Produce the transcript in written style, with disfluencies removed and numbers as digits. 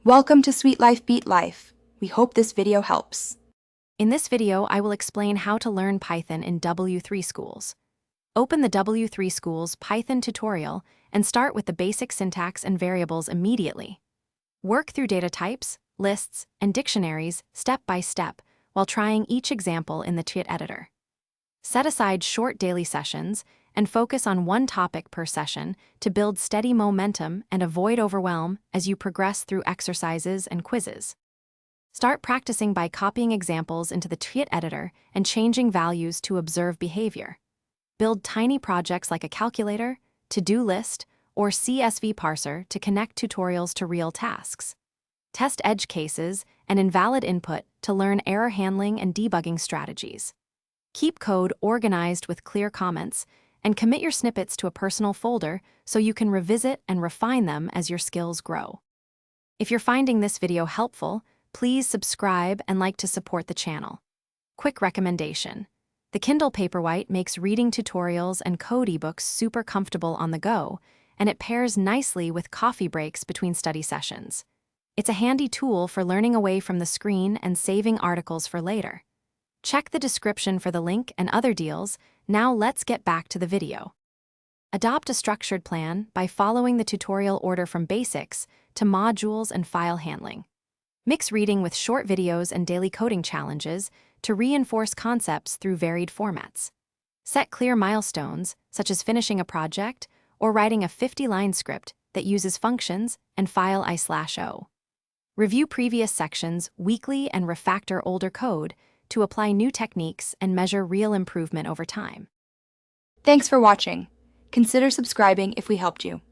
Welcome to Sweet Life Beat Life. We hope this video helps. In this video, I will explain how to learn Python in W3Schools. Open the W3Schools Python tutorial and start with the basic syntax and variables immediately. Work through data types, lists, and dictionaries step by step while trying each example in the TIT editor. Set aside short daily sessions and focus on one topic per session to build steady momentum and avoid overwhelm as you progress through exercises and quizzes. Start practicing by copying examples into the TIT editor and changing values to observe behavior. Build tiny projects like a calculator, to-do list, or CSV parser to connect tutorials to real tasks. Test edge cases and invalid input to learn error handling and debugging strategies. Keep code organized with clear comments and commit your snippets to a personal folder so you can revisit and refine them as your skills grow. If you're finding this video helpful, please subscribe and like to support the channel. Quick recommendation: the Kindle Paperwhite makes reading tutorials and code ebooks super comfortable on the go, and it pairs nicely with coffee breaks between study sessions. It's a handy tool for learning away from the screen and saving articles for later. Check the description for the link and other deals. Now let's get back to the video. Adopt a structured plan by following the tutorial order from basics to modules and file handling. Mix reading with short videos and daily coding challenges to reinforce concepts through varied formats. Set clear milestones, such as finishing a project or writing a 50-line script that uses functions and file I/O. Review previous sections weekly and refactor older code to apply new techniques and measure real improvement over time. Thanks for watching. Consider subscribing if we helped you.